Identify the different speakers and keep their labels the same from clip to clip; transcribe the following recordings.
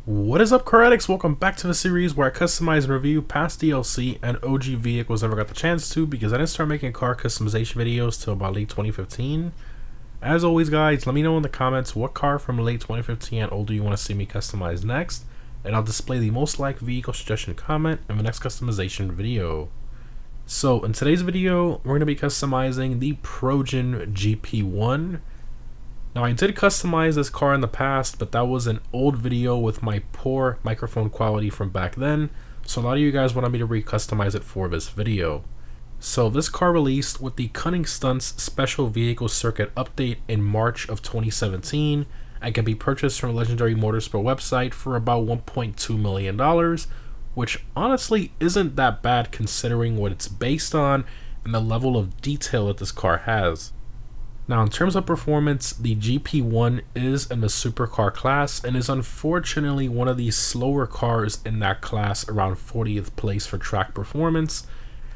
Speaker 1: What is up, car addicts? Welcome back to the series where I customize and review past DLC and OG vehicles I never got the chance to because I didn't start making car customization videos till about late 2015. As always, guys, let me know in the comments what car from late 2015 and older you want to see me customize next, and I'll display the most liked vehicle suggestion comment in the next customization video. So in today's video, we're going to be customizing the Progen GP1. Now, I did customize this car in the past, but that was an old video with my poor microphone quality from back then, so a lot of you guys wanted me to re-customize it for this video. So this car released with the Cunning Stunts Special Vehicle Circuit update in March of 2017 and can be purchased from Legendary Motorsport website for about $1.2 million, which honestly isn't that bad considering what it's based on and the level of detail that this car has. Now, in terms of performance, the GP1 is in the supercar class and is unfortunately one of the slower cars in that class, around 40th place for track performance,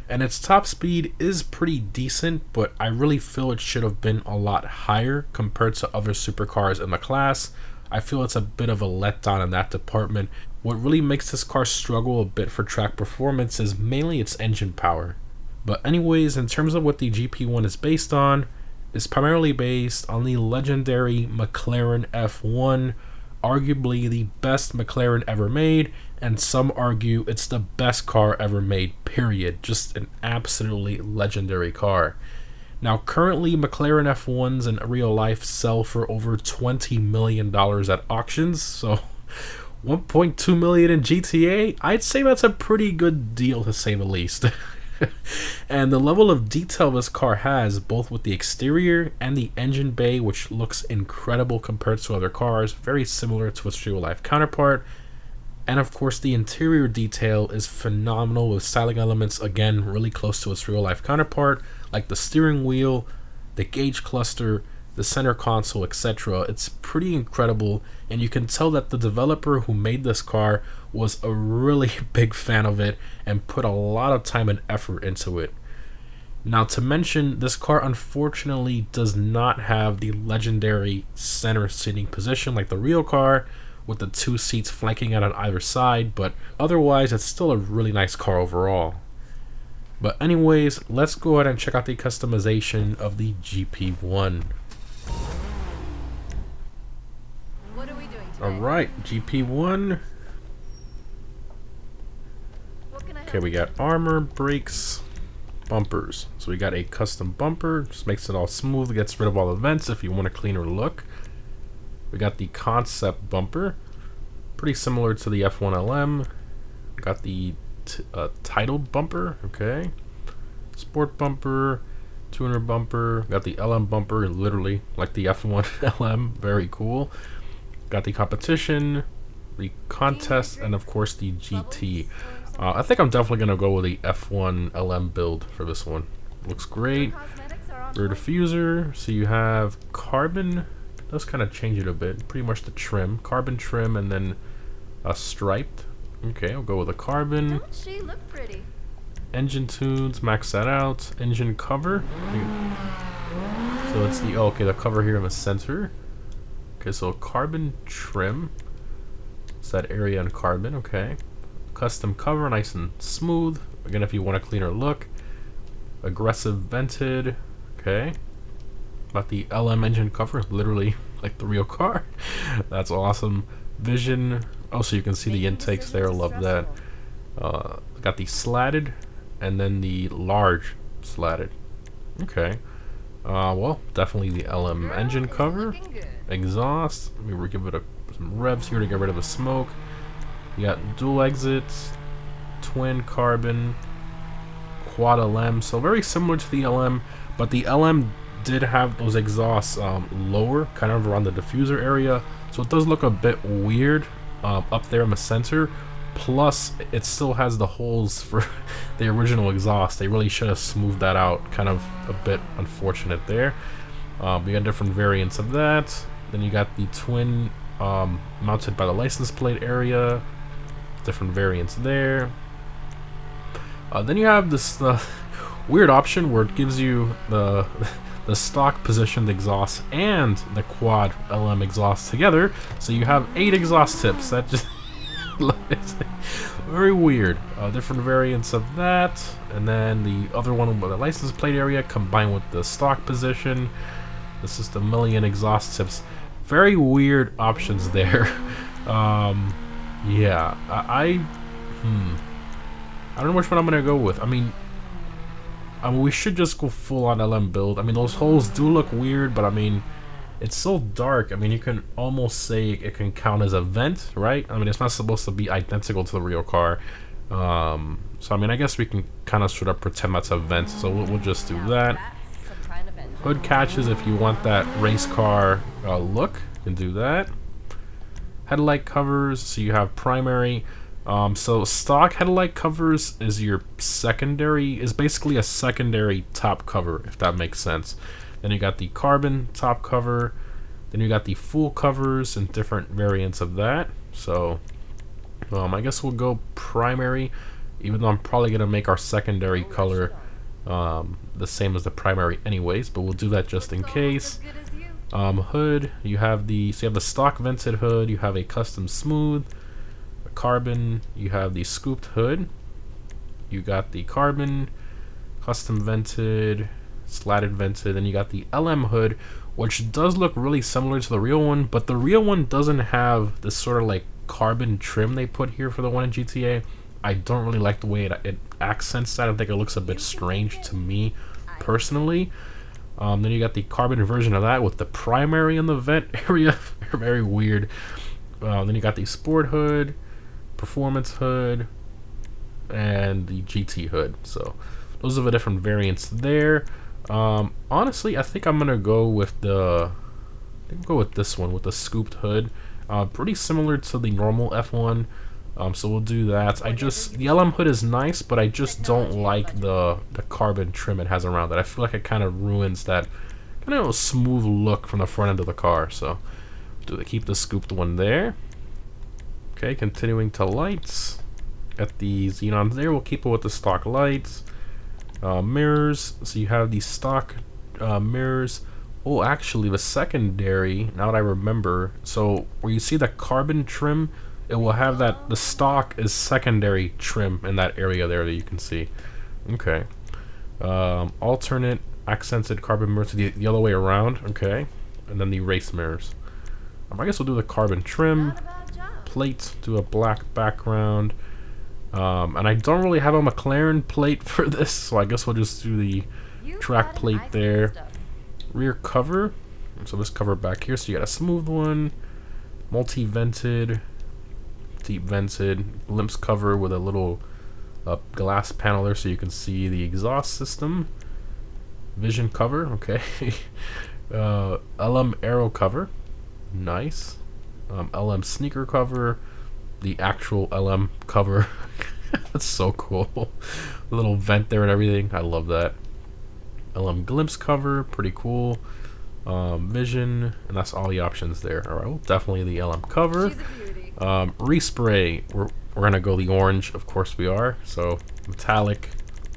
Speaker 1: and its top speed is pretty decent, but I really feel it should have been a lot higher compared to other supercars in the class. I feel it's a bit of a letdown in that department. What really makes this car struggle a bit for track performance is mainly its engine power. But anyways, in terms of what the GP1 is based on, is primarily based on the legendary McLaren F1, arguably the best McLaren ever made, and some argue it's the best car ever made, period. Just an absolutely legendary car. Now, currently McLaren F1s in real life sell for over $20 million at auctions, so $1.2 million in GTA, I'd say that's a pretty good deal to say the least. And the level of detail this car has, both with the exterior and the engine bay, which looks incredible compared to other cars, very similar to its real life counterpart. And of course the interior detail is phenomenal, with styling elements again really close to its real life counterpart, like the steering wheel, the gauge cluster, the center console, etc. It's pretty incredible, and you can tell that the developer who made this car was a really big fan of it and put a lot of time and effort into it. Now, to mention, this car unfortunately does not have the legendary center seating position like the real car, with the two seats flanking out on either side, but otherwise it's still a really nice car overall. But anyways, let's go ahead and check out the customization of the GP1.
Speaker 2: What are we doing today?
Speaker 1: Alright, GP1. Okay, we got armor, brakes, bumpers. So we got a custom bumper, just makes it all smooth, gets rid of all the vents if you want a cleaner look. We got the concept bumper, pretty similar to the F1 LM. Got the title bumper, okay. Sport bumper, tuner bumper, got the LM bumper, literally like the F1 LM, very cool. Got the competition, the contest, and of course the GT. I think I'm definitely going to go with the F1 LM build for this one. Looks great. Rear diffuser, so you have carbon. Let's kind of change it a bit. Pretty much the trim. Carbon trim and then a striped. Okay, I'll go with a carbon.
Speaker 2: Don't she look pretty?
Speaker 1: Engine tunes, max that out. Engine cover. So it's the, oh, okay, the cover here in the center. Okay, so carbon trim. It's that area on carbon, okay. Custom cover, nice and smooth. Again, if you want a cleaner look. Aggressive vented, okay. About the LM engine cover, literally like the real car. That's awesome. Vision, oh, so you can see the intakes there, love that. Got the slatted and then the large slatted. Okay. Well, definitely the LM engine cover. Exhaust, let me give it some revs here to get rid of the smoke. You got dual exits, twin carbon, quad LM, so very similar to the LM, but the LM did have those exhausts lower, kind of around the diffuser area, so it does look a bit weird up there in the center. Plus, it still has the holes for the original exhaust. They really should have smoothed that out. Kind of a bit unfortunate there. We got different variants of that. Then you got the twin mounted by the license plate area. Different variants there. Then you have this weird option where it gives you the the stock positioned exhaust and the quad LM exhaust together, so you have 8 exhaust tips. That just it's very weird. Different variants of that, and then the other one with the license plate area combined with the stock position. This is the million exhaust tips. Very weird options there. Yeah, I don't know which one I'm gonna go with. I mean, we should just go full on LM build. I mean, those holes do look weird, but I mean, it's so dark. I mean, you can almost say it can count as a vent, right? I mean, it's not supposed to be identical to the real car. So I mean, I guess we can kind of sort of pretend that's a vent. So we'll just do that. Hood catches if you want that race car look, you can do that. Headlight covers, so you have primary. So stock headlight covers is your secondary, is basically a secondary top cover, if that makes sense. Then you got the carbon top cover. Then you got the full covers and different variants of that. So I guess we'll go primary, even though I'm probably gonna make our secondary color the same as the primary anyways, but we'll do that just in case. Hood, you have the stock vented hood, you have a custom smooth, a carbon, you have the scooped hood, you got the carbon, custom vented, slatted vented, and you got the LM hood, which does look really similar to the real one, but the real one doesn't have this sort of like carbon trim they put here for the one in GTA. I don't really like the way it accents that. I think it looks a bit strange to me personally. Then you got the carbon version of that with the primary in the vent area. Very weird. Then you got the sport hood, performance hood, and the GT hood. So those are the different variants there. Honestly, I think I'm gonna go with this one with the scooped hood. Pretty similar to the normal F1. So we'll do that. The LM hood is nice, but I just don't like the carbon trim it has around it. I feel like it kind of ruins that kind of smooth look from the front end of the car. So keep the scooped one there. Okay, continuing to lights. Got the xenons there. We'll keep it with the stock lights. Mirrors. So you have the stock mirrors. Oh, actually, the secondary. Now that I remember, so where you see the carbon trim, it will have that the stock is secondary trim in that area there that you can see. Okay. Alternate accented carbon mirrors, the other way around. Okay. And then the race mirrors. I guess we'll do the carbon trim. Plate, do a black background. And I don't really have a McLaren plate for this, so I guess we'll just do the track plate there. Rear cover. So this cover back here. So you got a smooth one, multi-vented, deep vented, glimpse cover with a little glass panel there so you can see the exhaust system. Vision cover, okay. LM aero cover, nice. LM sneaker cover, the actual LM cover. That's so cool. A little vent there and everything. I love that. LM glimpse cover, pretty cool. Vision, and that's all the options there. All right, well, definitely the LM cover. Respray, we're gonna go the orange, of course we are. So metallic,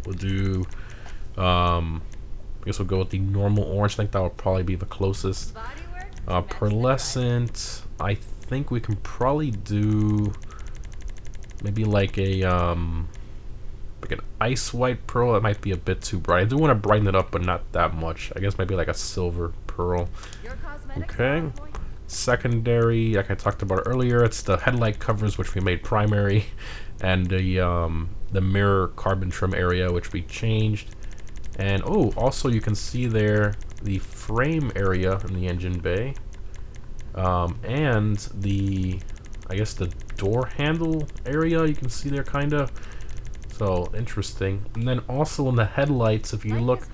Speaker 1: we'll do. I guess we'll go with the normal orange. I think that would probably be the closest. Pearlescent, I think we can probably do maybe like an ice white pearl. That might be a bit too bright. I do want to brighten it up, but not that much. I guess maybe like a silver pearl. Okay. Secondary, like I talked about earlier, it's the headlight covers which we made primary, and the mirror carbon trim area which we changed. And oh, also you can see there the frame area in the engine bay, and the door handle area you can see there kinda. So interesting. And then also in the headlights, if you look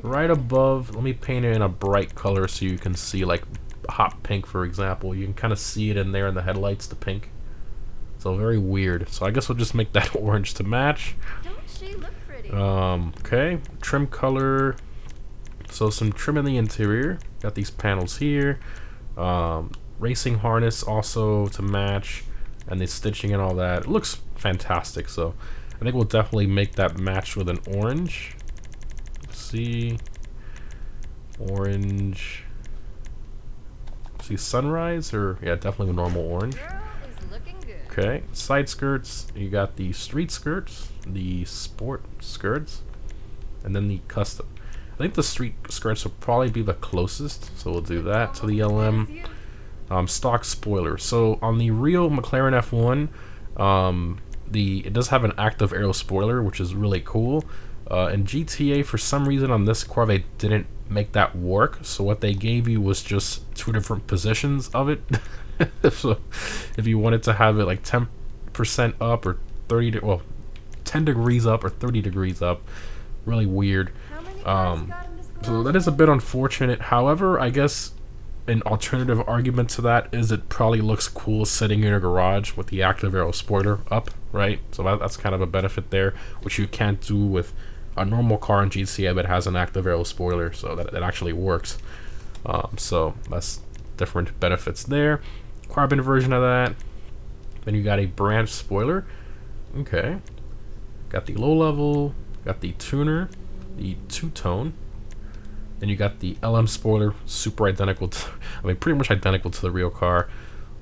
Speaker 1: right above, let me paint it in a bright color so you can see like hot pink, for example. You can kind of see it in there in the headlights, the pink. So very weird. So I guess we'll just make that orange to match.
Speaker 2: Don't she look pretty?
Speaker 1: Okay, trim color. So some trim in the interior. Got these panels here. Racing harness also to match, and the stitching and all that. It looks fantastic. So I think we'll definitely make that match with an orange. Let's see. Orange. See sunrise or yeah, definitely normal orange.
Speaker 2: Girl is looking good.
Speaker 1: Okay, side skirts. You got the street skirts, the sport skirts, and then the custom. I think the street skirts will probably be the closest, so we'll do that to the LM. Stock spoiler. So on the real McLaren F1, it does have an active aero spoiler, which is really cool. In GTA, for some reason on this car, they didn't make that work. So what they gave you was just 2 different positions of it. So if you wanted to have it like 10% up or 10 degrees up or 30 degrees up, really weird. So that is a bit unfortunate. However, I guess an alternative argument to that is it probably looks cool sitting in your garage with the active aero spoiler up, right? So that's kind of a benefit there, which you can't do with a normal car in GTA that has an active aero spoiler, so that actually works. So that's different benefits there. Carbon version of that. Then you got a branch spoiler. Okay. Got the low level, got the tuner, the two-tone. Then you got the LM spoiler, super identical to, I mean, pretty much identical to the real car.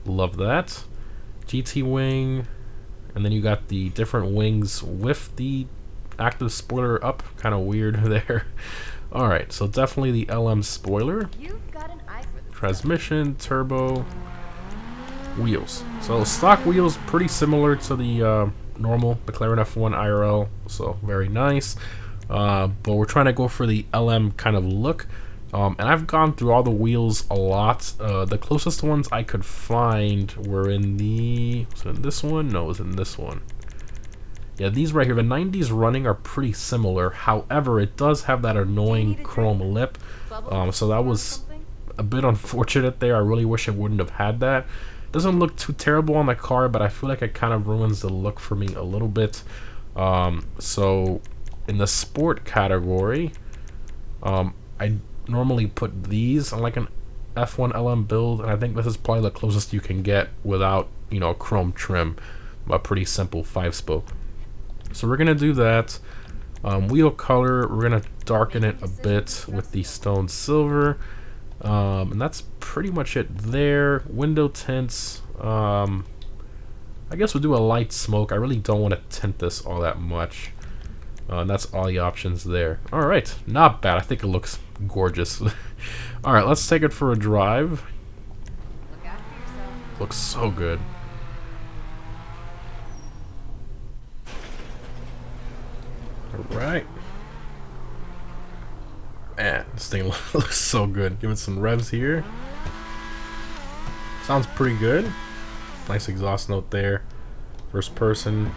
Speaker 1: Love that. GT wing, and then you got the different wings with the active spoiler up. Kind of weird there. All right, so definitely the LM spoiler.
Speaker 2: You've got an eye for the
Speaker 1: Transmission, turbo, wheels. So stock wheels, pretty similar to the normal McLaren F1 IRL. So very nice. But we're trying to go for the LM kind of look, and I've gone through all the wheels a lot. The closest ones I could find were in was it in this one? No, it was in this one. Yeah, these right here, the 90s running are pretty similar. However, it does have that annoying chrome lip, so that was a bit unfortunate there. I really wish it wouldn't have had that. Doesn't look too terrible on the car, but I feel like it kind of ruins the look for me a little bit. So in the sport category, I normally put these on like an F1 LM build, and I think this is probably the closest you can get without, you know, chrome trim. A pretty simple 5-spoke. So we're gonna do that. Wheel color, we're gonna darken it a bit with the stone silver, and that's pretty much it there. Window tints, I guess we'll do a light smoke. I really don't want to tint this all that much. And that's all the options there. Alright, not bad. I think it looks gorgeous. Alright, let's take it for a drive.
Speaker 2: Look after yourself.
Speaker 1: Looks so good. Alright. Man, this thing looks so good. Give it some revs here. Sounds pretty good. Nice exhaust note there. First person.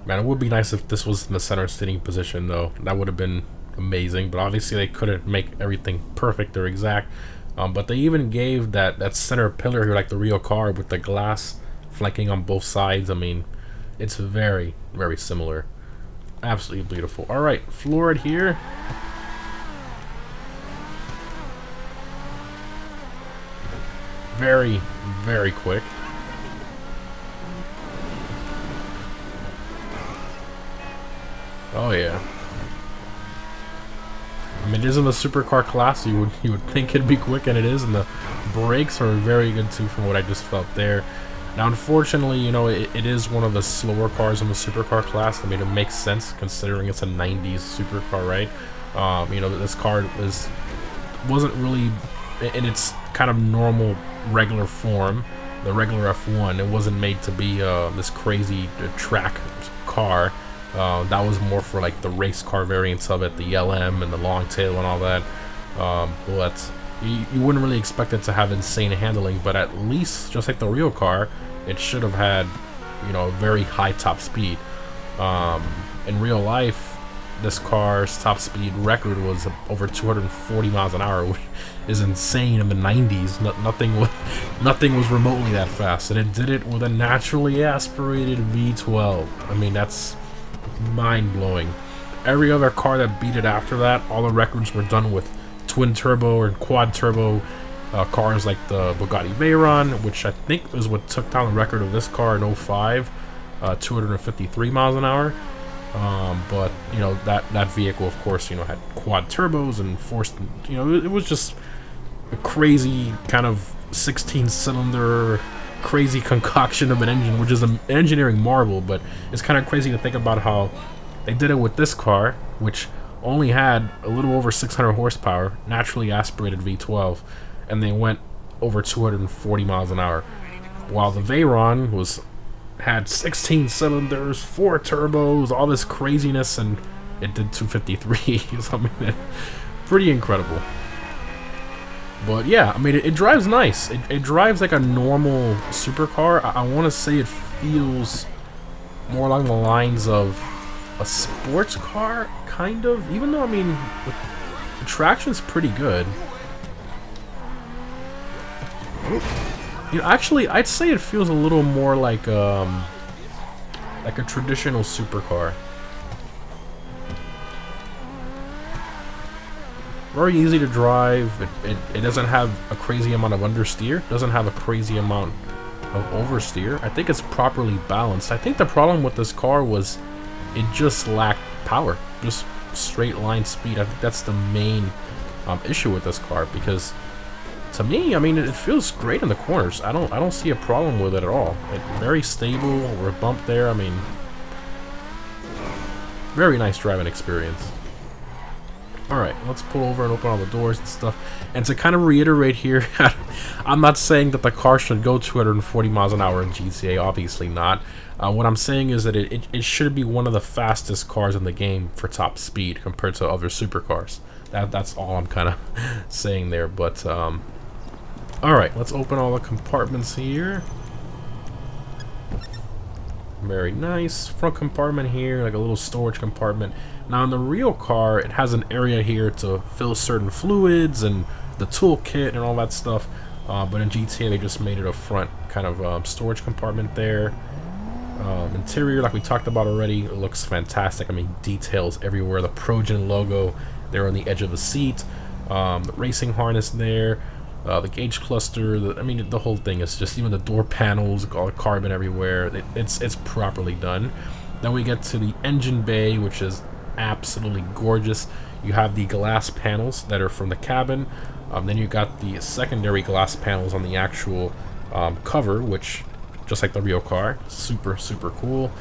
Speaker 1: Man, it would be nice if this was in the center sitting position, though. That would have been amazing. But obviously, they couldn't make everything perfect or exact. But they even gave that center pillar here, like the real car, with the glass flanking on both sides. I mean, it's very, very similar. Absolutely beautiful. All right, floor it here. Very, very quick. Oh yeah. I mean, it is in the supercar class. You would think it'd be quick, and it is. And the brakes are very good too, from what I just felt there. Now, unfortunately, you know, it is one of the slower cars in the supercar class. I mean, it makes sense considering it's a 90s supercar, right? You know, this car wasn't really in its kind of normal, regular form. The regular F1, it wasn't made to be this crazy track car. That was more for like the race car variants of it, the LM and the long tail and all that. But you wouldn't really expect it to have insane handling, but at least, just like the real car, it should have had, you know, very high top speed. In real life, this car's top speed record was over 240 miles an hour, which is insane in the 90s. Nothing was remotely that fast, and it did it with a naturally aspirated V12. I mean, that's mind-blowing. Every other car that beat it after that, all the records were done with twin turbo or quad turbo cars, like the Bugatti Veyron, which I think is what took down the record of this car in 05, 253 miles an hour. But you know, that vehicle, of course, you know, had quad turbos and forced, you know, it was just a crazy kind of 16-cylinder crazy concoction of an engine, which is an engineering marvel. But it's kind of crazy to think about how they did it with this car, which only had a little over 600 horsepower, naturally aspirated V12, and they went over 240 miles an hour, while the Veyron had 16 cylinders, 4 turbos, all this craziness, and it did 253. So, I mean, pretty incredible. But yeah, I mean, it drives nice. It drives like a normal supercar. I want to say it feels more along the lines of a sports car, kind of. Even though, I mean, the traction's pretty good. You know, actually, I'd say it feels a little more like a traditional supercar. Very easy to drive. It doesn't have a crazy amount of understeer. Doesn't have a crazy amount of oversteer. I think it's properly balanced. I think the problem with this car was it just lacked power. Just straight line speed. I think that's the main issue with this car, because to me, I mean, it feels great in the corners. I don't see a problem with it at all. Very stable. Or a bump there. I mean, very nice driving experience. Alright, let's pull over and open all the doors and stuff. And to kind of reiterate here, I'm not saying that the car should go 240 miles an hour in GTA, obviously not. What I'm saying is that it should be one of the fastest cars in the game for top speed compared to other supercars. That's all I'm kind of saying there. But, alright, let's open all the compartments here. Very nice. Front compartment here, like a little storage compartment. Now in the real car, it has an area here to fill certain fluids and the toolkit and all that stuff. But in GTA, they just made it a front kind of storage compartment there. Interior, like we talked about already, it looks fantastic. I mean, details everywhere. The Progen logo there on the edge of the seat. The racing harness there. The gauge cluster. I mean, the whole thing is just, even the door panels, all the carbon everywhere. It's properly done. Then we get to the engine bay, which is absolutely gorgeous. You have the glass panels that are from the cabin. Then you got the secondary glass panels on the actual cover, which, just like the real car, super cool.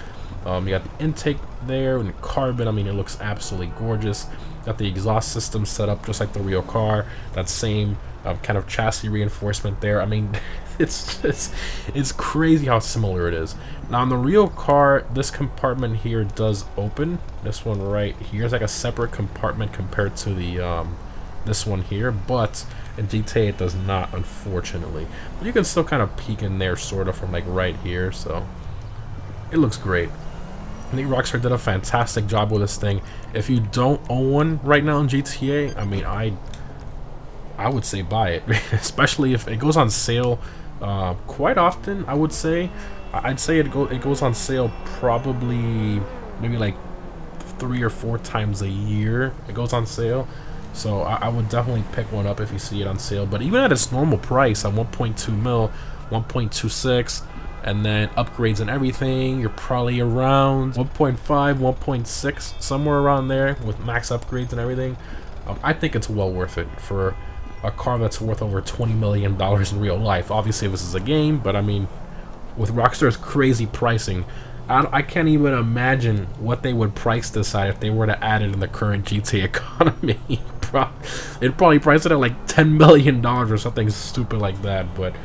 Speaker 1: You got the intake there and the carbon. I mean, it looks absolutely gorgeous. Got the exhaust system set up just like the real car. That same kind of chassis reinforcement there. I mean, it's crazy how similar it is. Now in the real car, this compartment here does open. This one right here is like a separate compartment compared to the this one here, but in GTA it does not, unfortunately. But you can still kind of peek in there, sort of, from like right here. So it looks great. I think Rockstar did a fantastic job with this thing. If you don't own one right now in GTA, I mean, I would say buy it, especially if it goes on sale quite often. I would say, I'd say it goes on sale probably maybe like 3 or 4 times a year. It goes on sale, so I would definitely pick one up if you see it on sale. But even at its normal price, at 1.2 mil, 1.26, and then upgrades and everything, you're probably around 1.5, 1.6, somewhere around there with max upgrades and everything. I think it's well worth it for a car that's worth over $20 million in real life. Obviously, this is a game, but I mean, with Rockstar's crazy pricing, I can't even imagine what they would price this at if they were to add it in the current GTA economy. It'd probably price it at like $10 million or something stupid like that, but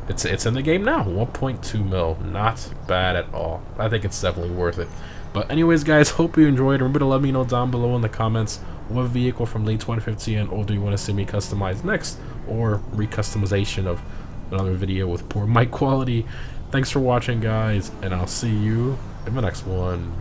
Speaker 1: it's in the game now. 1.2 mil, not bad at all. I think it's definitely worth it. But anyways, guys, hope you enjoyed. Remember to let me know down below in the comments what vehicle from late 2015 and older you want to see me customize next, or recustomization of another video with poor mic quality. Thanks for watching, guys, and I'll see you in the next one.